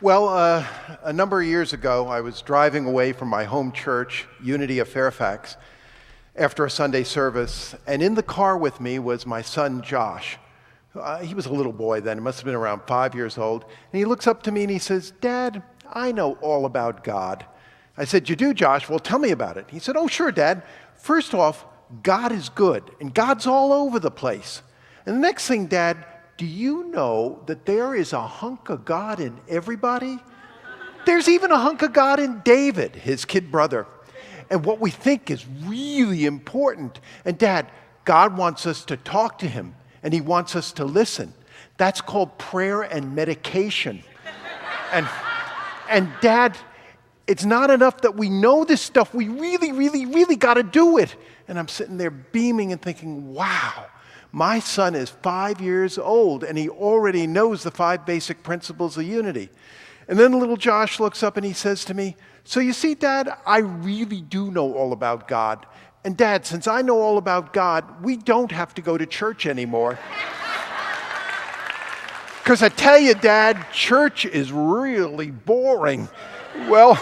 Well, a number of years ago, I was driving away from my home church, Unity of Fairfax, after a Sunday service, and in the car with me was my son, Josh. He was a little boy then, he must have been around 5 years old, and he looks up to me and he says, "Dad, I know all about God." I said, "You do, Josh? Well, tell me about it." He said, "Oh, sure, Dad. First off, God is good, and God's all over the place. And the next thing, Dad, do you know that there is a hunk of God in everybody? There's even a hunk of God in David, his kid brother. And what we think is really important. And Dad, God wants us to talk to him, and he wants us to listen. That's called prayer and medication." And Dad, it's not enough that we know this stuff. We really got to do it. And I'm sitting there beaming and thinking, wow. My son is 5 years old, and he already knows the 5 basic principles of unity. And then little Josh looks up and he says to me, "So you see, Dad, I really do know all about God. And Dad, since I know all about God, we don't have to go to church anymore." Because I tell you, Dad, church is really boring. Well,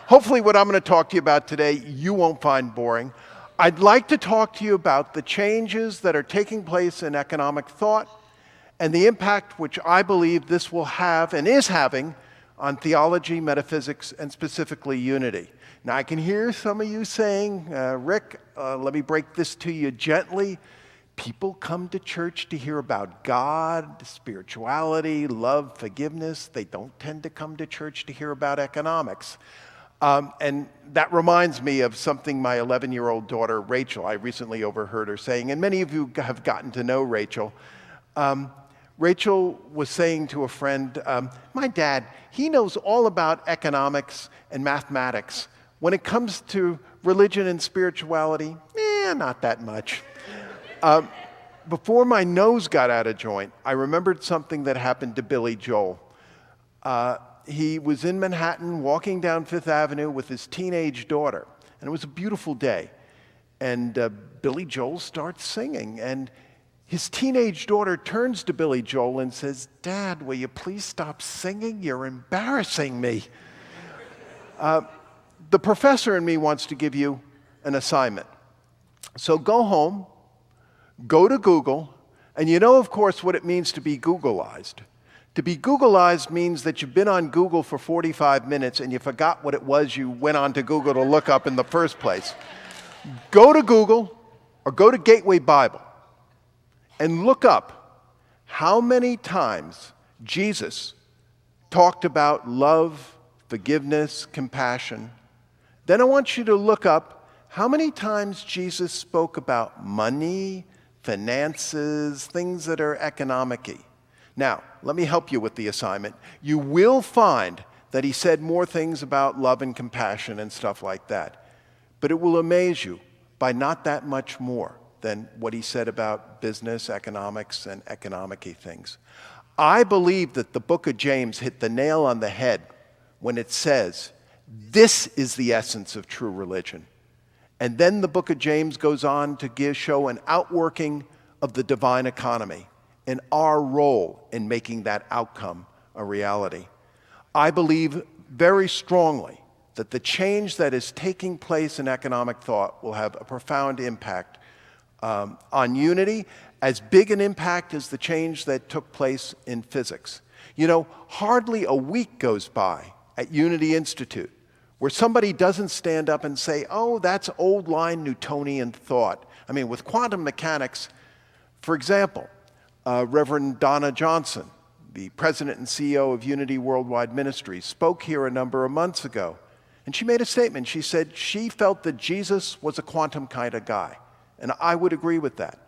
hopefully what I'm going to talk to you about today, you won't find boring. I'd like to talk to you about the changes that are taking place in economic thought and the impact which I believe this will have and is having on theology, metaphysics, and specifically unity. Now, I can hear some of you saying, "Rick, let me break this to you gently. People come to church to hear about God, spirituality, love, forgiveness. They don't tend to come to church to hear about economics." And that reminds me of something my 11-year-old daughter, Rachel, I recently overheard her saying, and many of you have gotten to know Rachel. Rachel was saying to a friend, "My dad, he knows all about economics and mathematics. When it comes to religion and spirituality, not that much." Before my nose got out of joint, I remembered something that happened to Billy Joel. He was in Manhattan walking down Fifth Avenue with his teenage daughter, and it was a beautiful day. And Billy Joel starts singing, and his teenage daughter turns to Billy Joel and says, "Dad, will you please stop singing? You're embarrassing me." The professor in me wants to give you an assignment. So go home, go to Google, and you know, of course, what it means to be Googleized. To be Googleized means that you've been on Google for 45 minutes and you forgot what it was you went on to Google to look up in the first place. Go to Google or go to Gateway Bible and look up how many times Jesus talked about love, forgiveness, compassion. Then I want you to look up how many times Jesus spoke about money, finances, things that are economic-y. Now, let me help you with the assignment. You will find that he said more things about love and compassion and stuff like that. But it will amaze you by not that much more than what he said about business, economics, and economic-y things. I believe that the book of James hit the nail on the head when it says, this is the essence of true religion. And then the book of James goes on to show an outworking of the divine economy and our role in making that outcome a reality. I believe very strongly that the change that is taking place in economic thought will have a profound impact on unity, as big an impact as the change that took place in physics. You know, hardly a week goes by at Unity Institute where somebody doesn't stand up and say, "Oh, that's old line Newtonian thought." I mean, with quantum mechanics, for example, Reverend Donna Johnson, the president and CEO of Unity Worldwide Ministries, spoke here a number of months ago. And she made a statement. She said she felt that Jesus was a quantum kind of guy. And I would agree with that.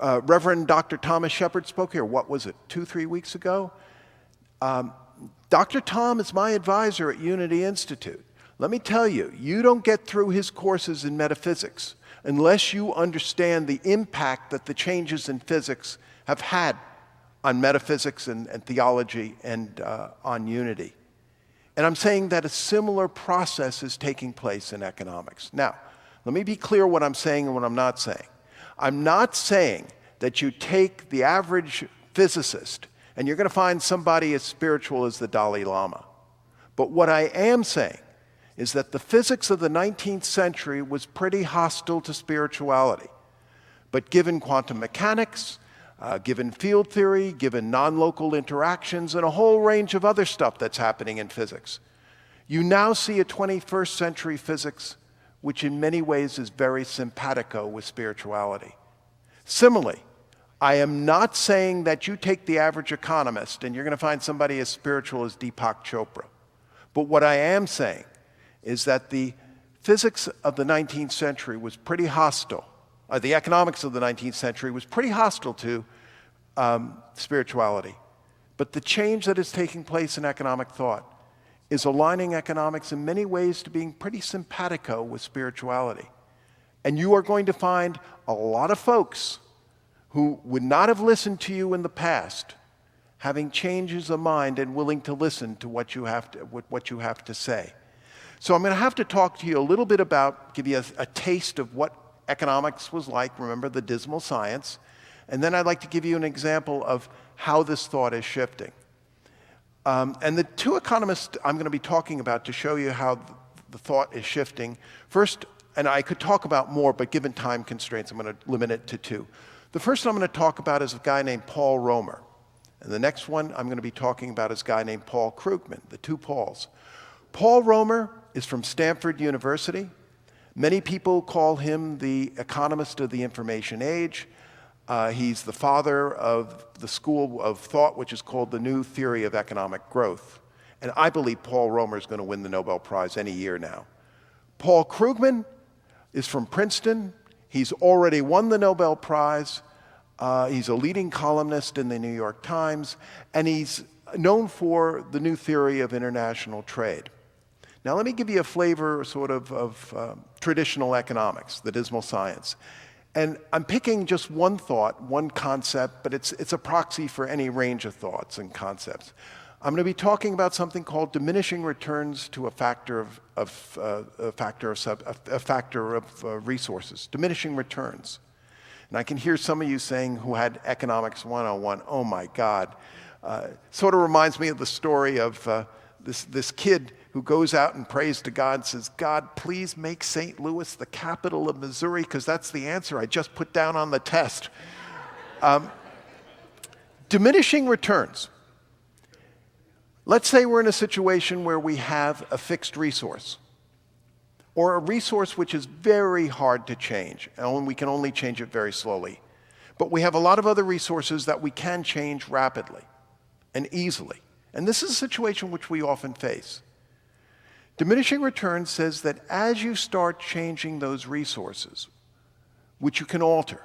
Reverend Dr. Thomas Shepard spoke here, what was it, 2-3 weeks ago? Dr. Tom is my advisor at Unity Institute. Let me tell you, you don't get through his courses in metaphysics unless you understand the impact that the changes in physics have had on metaphysics and theology and on unity. And I'm saying that a similar process is taking place in economics. Now, let me be clear what I'm saying and what I'm not saying. I'm not saying that you take the average physicist And you're going to find somebody as spiritual as the Dalai Lama. But what I am saying is that the physics of the 19th century was pretty hostile to spirituality. But given quantum mechanics, given field theory, given non-local interactions, and a whole range of other stuff that's happening in physics, you now see a 21st century physics which in many ways is very simpatico with spirituality. Similarly, I am not saying that you take the average economist and you're going to find somebody as spiritual as Deepak Chopra. But what I am saying is that the physics of the 19th century was pretty hostile. The economics of the 19th century was pretty hostile to spirituality. But the change that is taking place in economic thought is aligning economics in many ways to being pretty simpatico with spirituality. And you are going to find a lot of folks who would not have listened to you in the past having changes of mind and willing to listen to what you have to say. So I'm going to have to talk to you a little bit about, give you a taste of what economics was like, remember the dismal science, and then I'd like to give you an example of how this thought is shifting. And the two economists I'm going to be talking about to show you how the thought is shifting, first, and I could talk about more, but given time constraints, I'm going to limit it to two. The first one I'm going to talk about is a guy named Paul Romer. And the next one I'm going to be talking about is a guy named Paul Krugman, the two Pauls. Paul Romer is from Stanford University. Many people call him the economist of the information age. He's the father of the school of thought, which is called the New Theory of Economic Growth. And I believe Paul Romer is going to win the Nobel Prize any year now. Paul Krugman is from Princeton. He's already won the Nobel Prize. He's a leading columnist in the New York Times, and he's known for the new theory of international trade. Now let me give you a flavor sort of traditional economics, the dismal science. And I'm picking just one thought, one concept, but it's a proxy for any range of thoughts and concepts. I'm going to be talking about something called diminishing returns to a factor of resources, diminishing returns. And I can hear some of you saying who had economics 101, oh my God. Sort of reminds me of the story of this kid who goes out and prays to God and says, God, please make St. Louis the capital of Missouri, because that's the answer I just put down on the test. Diminishing returns. Let's say we're in a situation where we have a fixed resource, or a resource which is very hard to change, and we can only change it very slowly. But we have a lot of other resources that we can change rapidly and easily. And this is a situation which we often face. Diminishing returns says that as you start changing those resources, which you can alter,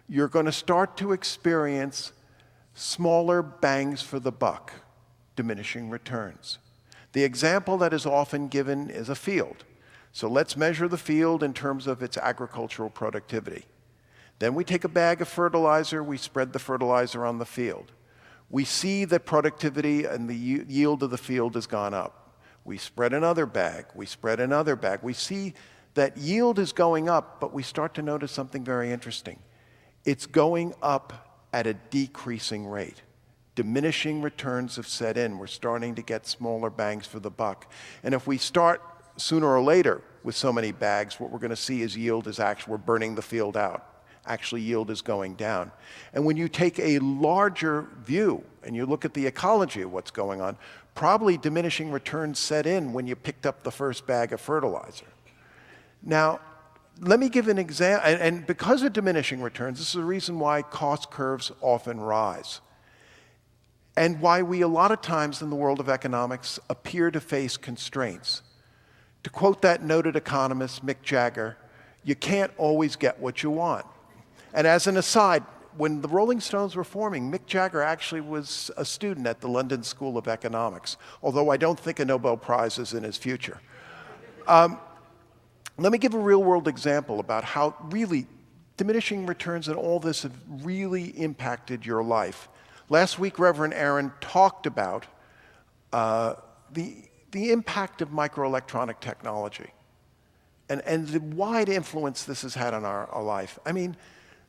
you're going to start to experience smaller bangs for the buck, diminishing returns. The example that is often given is a field. So let's measure the field in terms of its agricultural productivity. Then we take a bag of fertilizer, we spread the fertilizer on the field. We see that productivity and the yield of the field has gone up. We spread another bag, we spread another bag. We see that yield is going up, but we start to notice something very interesting. It's going up at a decreasing rate. Diminishing returns have set in. We're starting to get smaller bangs for the buck. And if we start sooner or later with so many bags, what we're going to see is yield is actually, we're burning the field out. Actually, yield is going down. And when you take a larger view and you look at the ecology of what's going on, probably diminishing returns set in when you picked up the first bag of fertilizer. Now, let me give an example, and because of diminishing returns, this is the reason why cost curves often rise. And why we a lot of times in the world of economics appear to face constraints. To quote that noted economist, Mick Jagger, you can't always get what you want. And as an aside, when the Rolling Stones were forming, Mick Jagger actually was a student at the London School of Economics, although I don't think a Nobel Prize is in his future. Let me give a real-world example about how really diminishing returns and all this have really impacted your life. Last week, Reverend Aaron talked about the impact of microelectronic technology and the wide influence this has had on our life. I mean,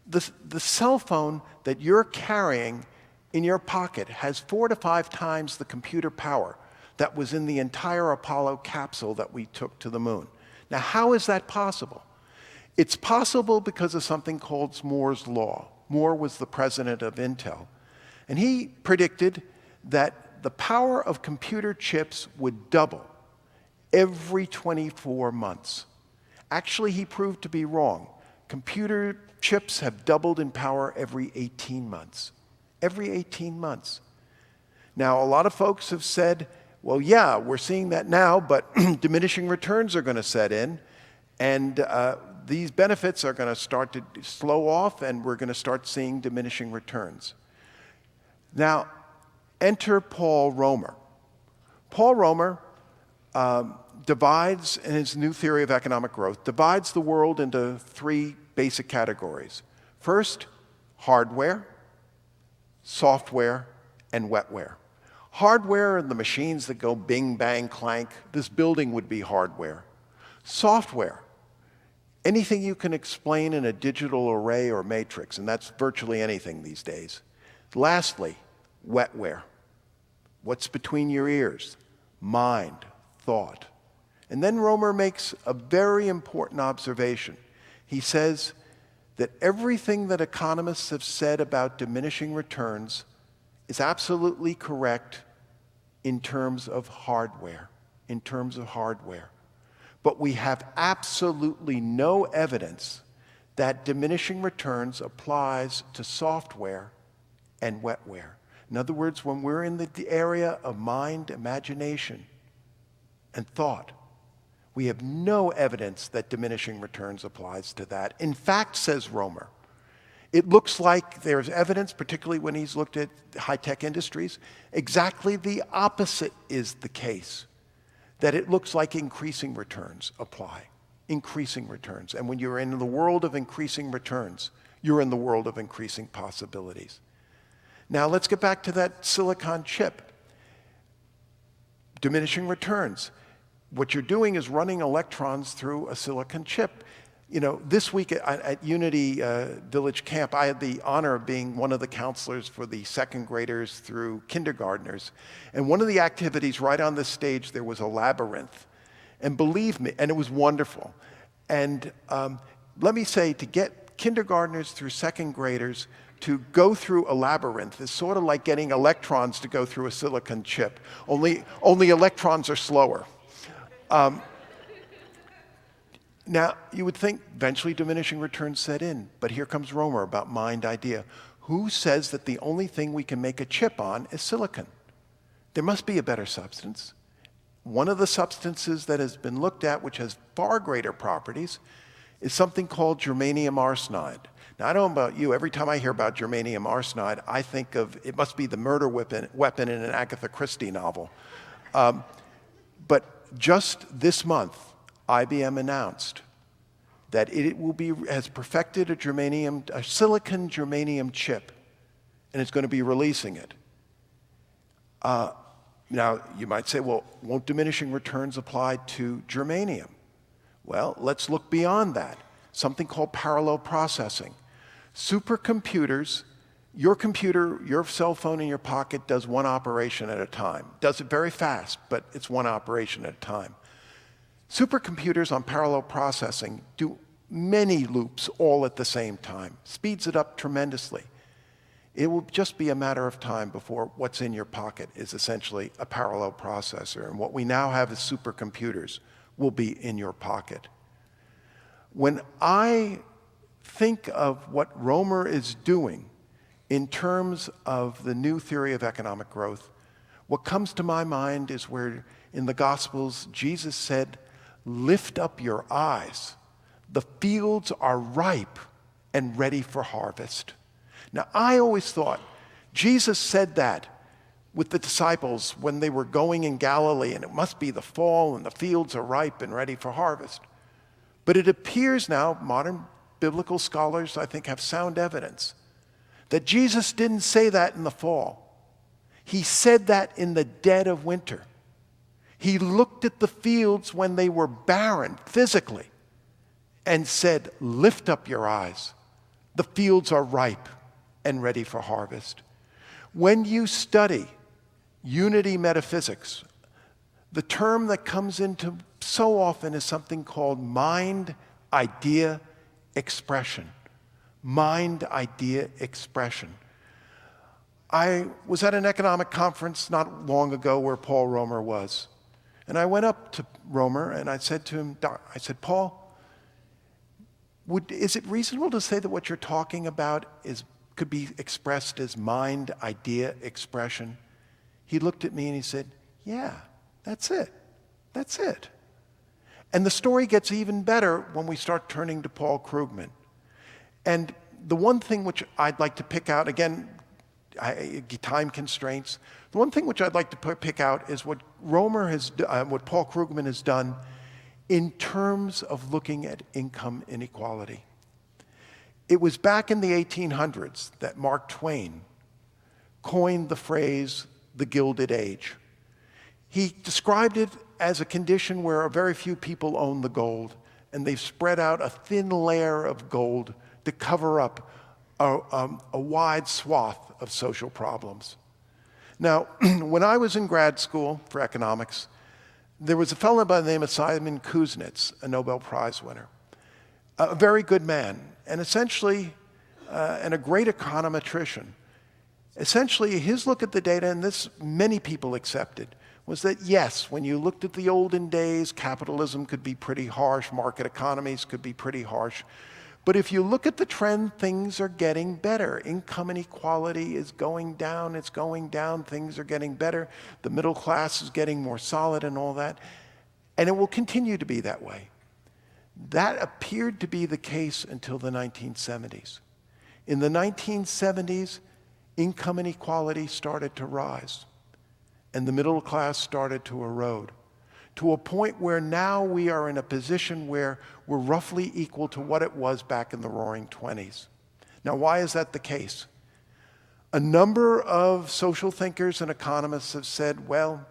the cell phone that you're carrying in your pocket has 4 to 5 times the computer power that was in the entire Apollo capsule that we took to the moon. Now, how is that possible? It's possible because of something called Moore's Law. Moore was the president of Intel, and he predicted that the power of computer chips would double every 24 months. Actually, he proved to be wrong. Computer chips have doubled in power every 18 months. Every 18 months. Now, a lot of folks have said, well, yeah, we're seeing that now, but diminishing returns are going to set in, and these benefits are going to start to slow off, and we're going to start seeing diminishing returns. Now, enter Paul Romer. Paul Romer divides, in his new theory of economic growth, divides the world into 3 basic categories. First, hardware, software, and wetware. Hardware are the machines that go bing, bang, clank. This building would be hardware. Software, anything you can explain in a digital array or matrix, and that's virtually anything these days. Lastly, wetware. What's between your ears? Mind, thought. And then Romer makes a very important observation. He says that everything that economists have said about diminishing returns is absolutely correct in terms of hardware, But we have absolutely no evidence that diminishing returns applies to software and wetware. In other words, when we're in the area of mind, imagination, and thought, we have no evidence that diminishing returns applies to that. In fact, says Romer, it looks like there's evidence, particularly when he's looked at high-tech industries, exactly the opposite is the case, that it looks like increasing returns apply, increasing returns. And when you're in the world of increasing returns, you're in the world of increasing possibilities. Now let's get back to that silicon chip. Diminishing returns. What you're doing is running electrons through a silicon chip. You know, this week at Unity Village Camp, I had the honor of being one of the counselors for the second graders through kindergartners. And one of the activities right on the stage, there was a labyrinth. And believe me, and it was wonderful. And let me say, to get kindergartners through second graders to go through a labyrinth is sort of like getting electrons to go through a silicon chip, only electrons are slower. Now, you would think eventually diminishing returns set in, but here comes Romer about mind idea. Who says that the only thing we can make a chip on is silicon? There must be a better substance. One of the substances that has been looked at, which has far greater properties, is something called germanium arsenide. Now, I don't know about you, every time I hear about germanium arsenide, I think of it must be the murder weapon in an Agatha Christie novel. But just this month, IBM announced that it has perfected a silicon germanium chip, and it's going to be releasing it. Now, you might say, well, won't diminishing returns apply to germanium? Well, let's look beyond that. Something called parallel processing. Supercomputers, your computer, your cell phone in your pocket does one operation at a time. Does it very fast, but it's one operation at a time. Supercomputers on parallel processing do many loops all at the same time. Speeds it up tremendously. It will just be a matter of time before what's in your pocket is essentially a parallel processor. And what we now have as supercomputers will be in your pocket. When I think of what Romer is doing in terms of the new theory of economic growth, what comes to my mind is where in the Gospels Jesus said, "Lift up your eyes. The fields are ripe and ready for harvest." Now, I always thought Jesus said that with the disciples when they were going in Galilee, and it must be the fall, and the fields are ripe and ready for harvest. But it appears now, modern biblical scholars, I think, have sound evidence that Jesus didn't say that in the fall. He said that in the dead of winter. He looked at the fields when they were barren physically and said, "Lift up your eyes. The fields are ripe and ready for harvest." When you study unity metaphysics, the term that comes into so often is something called mind, idea, expression. Mind, idea, expression. I was at an economic conference not long ago where Paul Romer was. And I went up to Romer and I said to him, Paul, is it reasonable to say that what you're talking about could be expressed as mind, idea, expression? He looked at me and he said, yeah, that's it. That's it. And the story gets even better when we start turning to Paul Krugman. And the one thing which I'd like to pick out, again, time constraints, the one thing which I'd like to pick out is what what Paul Krugman has done in terms of looking at income inequality. It was back in the 1800s that Mark Twain coined the phrase, the Gilded Age. He described it as a condition where very few people own the gold, and they've spread out a thin layer of gold to cover up a wide swath of social problems. Now, when I was in grad school for economics, there was a fellow by the name of Simon Kuznets, a Nobel Prize winner, a very good man, and essentially, and a great econometrician. Essentially, his look at the data, and this many people accepted, was that yes, when you looked at the olden days, capitalism could be pretty harsh, market economies could be pretty harsh. But if you look at the trend, things are getting better. Income inequality is going down, it's going down, things are getting better. The middle class is getting more solid and all that. And it will continue to be that way. That appeared to be the case until the 1970s. In the 1970s, income inequality started to rise, and the middle class started to erode, to a point where now we are in a position where we're roughly equal to what it was back in the Roaring '20s. Now, why is that the case? A number of social thinkers and economists have said, well,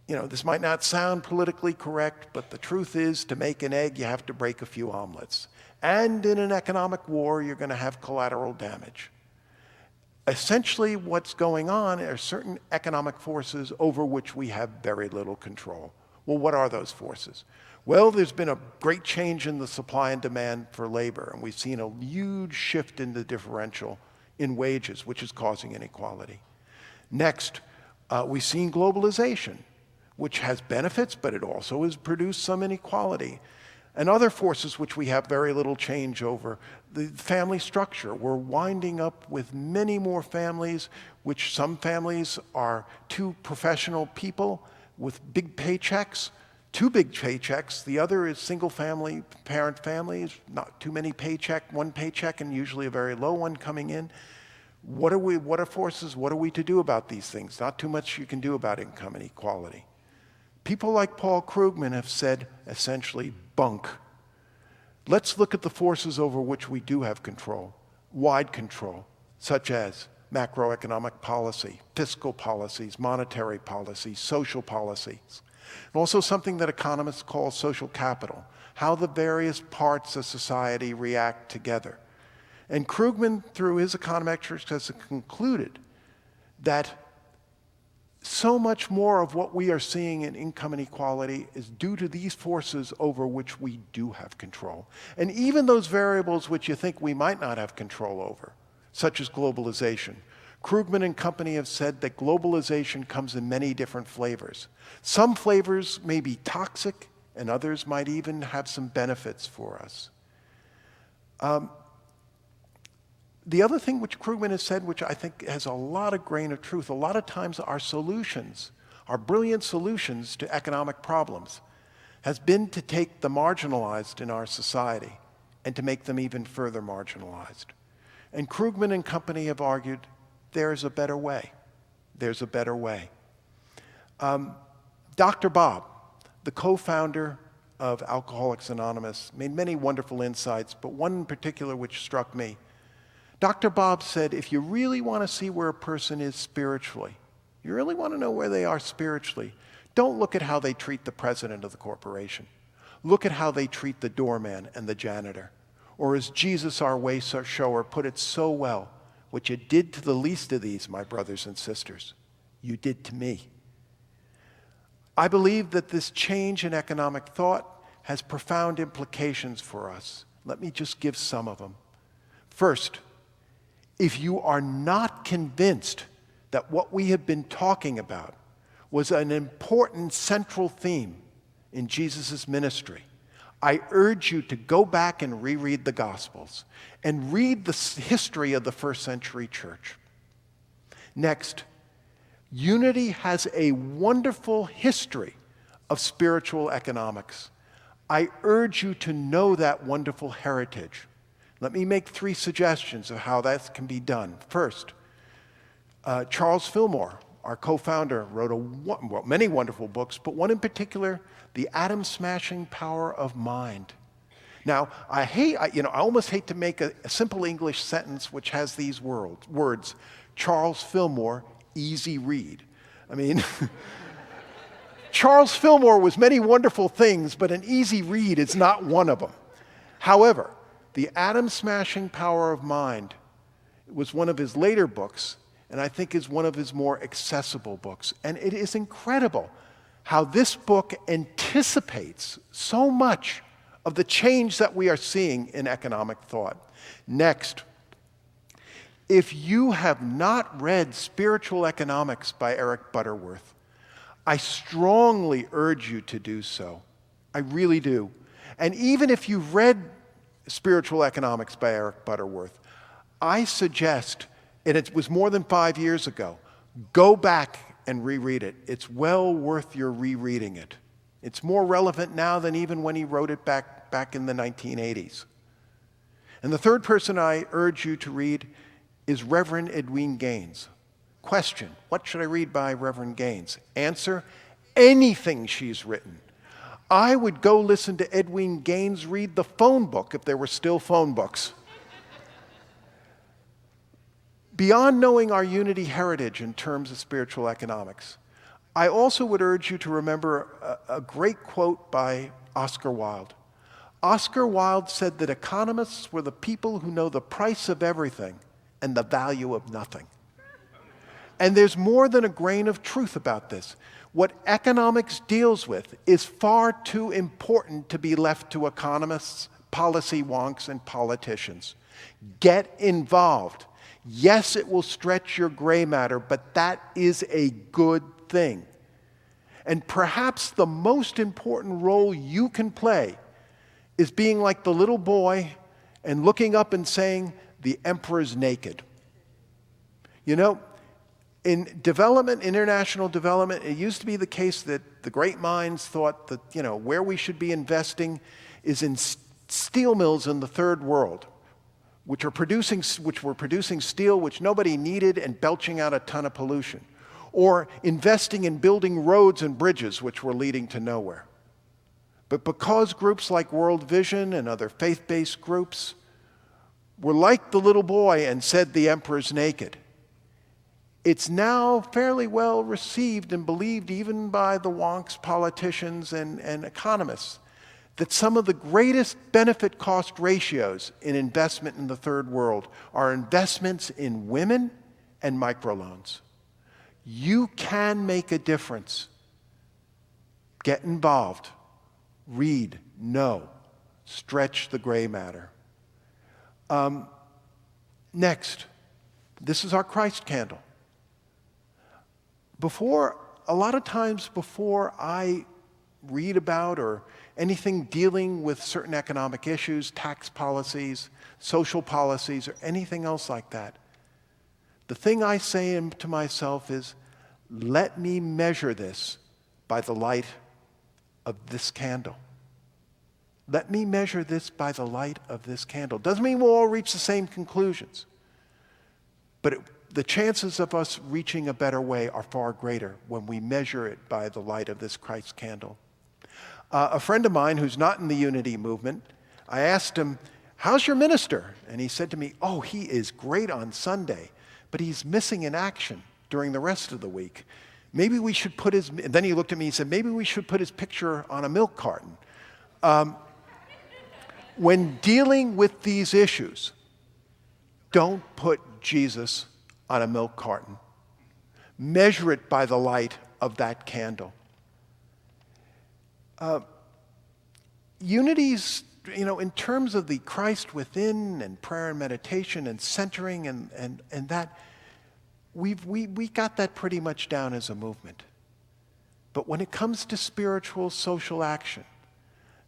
this might not sound politically correct, but the truth is, to make an egg, you have to break a few omelets. And in an economic war, you're going to have collateral damage. Essentially, what's going on are certain economic forces over which we have very little control. Well, what are those forces? Well, there's been a great change in the supply and demand for labor, and we've seen a huge shift in the differential in wages, which is causing inequality. Next, we've seen globalization, which has benefits, but it also has produced some inequality. And other forces which we have very little change over. The family structure. We're winding up with many more families, which some families are two professional people with big paychecks, two big paychecks. The other is single family, parent families, not too many one paycheck and usually a very low one coming in. What are forces? What are we to do about these things? Not too much you can do about income inequality. People like Paul Krugman have said, essentially, bunk. Let's look at the forces over which we do have control, wide control, such as macroeconomic policy, fiscal policies, monetary policies, social policies, and also something that economists call social capital, how the various parts of society react together. And Krugman, through his econometrics, has concluded that so much more of what we are seeing in income inequality is due to these forces over which we do have control. And even those variables which you think we might not have control over, such as globalization. Krugman and company have said that globalization comes in many different flavors. Some flavors may be toxic, and others might even have some benefits for us. The other thing which Krugman has said, which I think has a lot of grain of truth, a lot of times our solutions, our brilliant solutions to economic problems, has been to take the marginalized in our society and to make them even further marginalized. And Krugman and company have argued, there's a better way. There's a better way. Dr. Bob, the co-founder of Alcoholics Anonymous, made many wonderful insights, but one in particular which struck me. Dr. Bob said, if you really want to see where a person is spiritually, you really want to know where they are spiritually, don't look at how they treat the president of the corporation. Look at how they treat the doorman and the janitor. Or as Jesus, our way shower, put it so well, what you did to the least of these, my brothers and sisters, you did to me. I believe that this change in economic thought has profound implications for us. Let me just give some of them. First, if you are not convinced that what we have been talking about was an important central theme in Jesus' ministry, I urge you to go back and reread the Gospels and read the history of the first century church. Next, unity has a wonderful history of spiritual economics. I urge you to know that wonderful heritage. Let me make 3 suggestions of how that can be done. First, Charles Fillmore, our co-founder, wrote many wonderful books, but one in particular, The Atom-Smashing Power of Mind. Now, I almost hate to make a simple English sentence which has these words, Charles Fillmore, easy read. I mean, Charles Fillmore was many wonderful things, but an easy read is not one of them. However, The Atom-Smashing Power of Mind was one of his later books, and I think is one of his more accessible books. And it is incredible how this book anticipates so much of the change that we are seeing in economic thought. Next, if you have not read Spiritual Economics by Eric Butterworth, I strongly urge you to do so. I really do. And even if you've read Spiritual Economics by Eric Butterworth, I suggest, and it was more than 5 years ago, go back and reread it. It's well worth your rereading it. It's more relevant now than even when he wrote it back in the 1980s. And the third person I urge you to read is Reverend Edwene Gaines. Question, what should I read by Reverend Gaines? Answer, anything she's written. I would go listen to Edwene Gaines read the phone book if there were still phone books. Beyond knowing our unity heritage in terms of spiritual economics, I also would urge you to remember a great quote by Oscar Wilde. Oscar Wilde said that economists were the people who know the price of everything and the value of nothing. And there's more than a grain of truth about this. What economics deals with is far too important to be left to economists, policy wonks, and politicians. Get involved. Yes, it will stretch your gray matter, but that is a good thing. And perhaps the most important role you can play is being like the little boy and looking up and saying, "The emperor's naked." You know, in development, international development, it used to be the case that the great minds thought that, where we should be investing is in steel mills in the third world, which were producing steel which nobody needed and belching out a ton of pollution, or investing in building roads and bridges which were leading to nowhere. But because groups like World Vision and other faith-based groups were like the little boy and said the emperor's naked, it's now fairly well received and believed even by the wonks, politicians, and economists that some of the greatest benefit-cost ratios in investment in the third world are investments in women and microloans. You can make a difference. Get involved. Read. Know. Stretch the gray matter. Next, this is our Christ candle. A lot of times before I read about or anything dealing with certain economic issues, tax policies, social policies, or anything else like that, the thing I say to myself is, let me measure this by the light of this candle. Let me measure this by the light of this candle. Doesn't mean we'll all reach the same conclusions, but the chances of us reaching a better way are far greater when we measure it by the light of this Christ candle. A friend of mine who's not in the unity movement, I asked him, "How's your minister?" And he said to me, "Oh, he is great on Sunday, but he's missing in action during the rest of the week. Maybe we should put his," and then he looked at me and said, "Maybe we should put his picture on a milk carton." When dealing with these issues, don't put Jesus on a milk carton. Measure it by the light of that candle. Unity's, in terms of the Christ within and prayer and meditation and centering and that, we got that pretty much down as a movement. But when it comes to spiritual social action,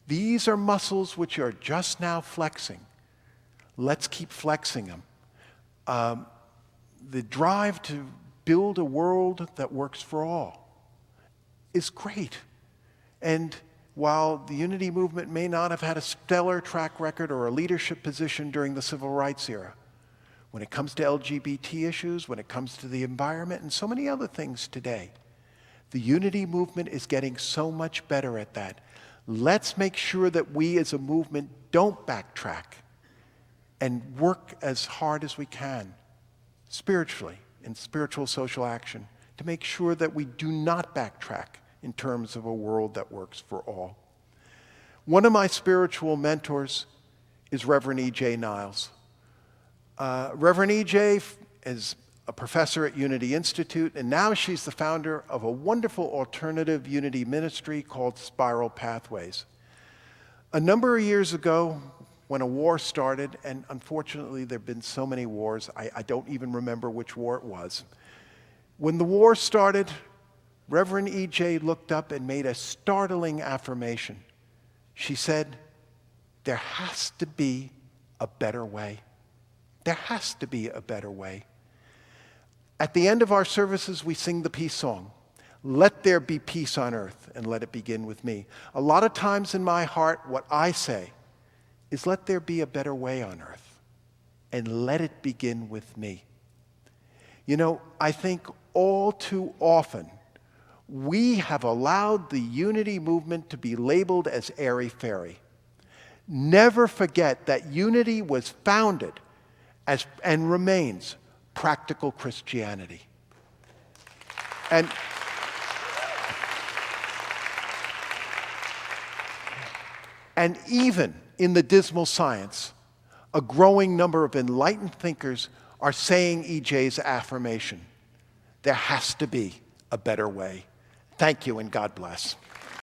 these are muscles which are just now flexing. Let's keep flexing them. The drive to build a world that works for all is great. And while the unity movement may not have had a stellar track record or a leadership position during the civil rights era, when it comes to LGBT issues, when it comes to the environment, and so many other things today, the unity movement is getting so much better at that. Let's make sure that we as a movement don't backtrack and work as hard as we can spiritually in spiritual social action to make sure that we do not backtrack in terms of a world that works for all. One of my spiritual mentors is Reverend E.J. Niles. Reverend E.J. is a professor at Unity Institute, and now she's the founder of a wonderful alternative unity ministry called Spiral Pathways. A number of years ago, when a war started, and unfortunately there have been so many wars, I don't even remember which war it was. When the war started, Reverend E.J. looked up and made a startling affirmation. She said, "There has to be a better way. There has to be a better way." At the end of our services, we sing the peace song. Let there be peace on earth, and let it begin with me. A lot of times in my heart, what I say is let there be a better way on earth, and let it begin with me. I think all too often, we have allowed the unity movement to be labeled as airy-fairy. Never forget that unity was founded as and remains practical Christianity. And even in the dismal science, a growing number of enlightened thinkers are saying E.J.'s affirmation. There has to be a better way. Thank you, and God bless.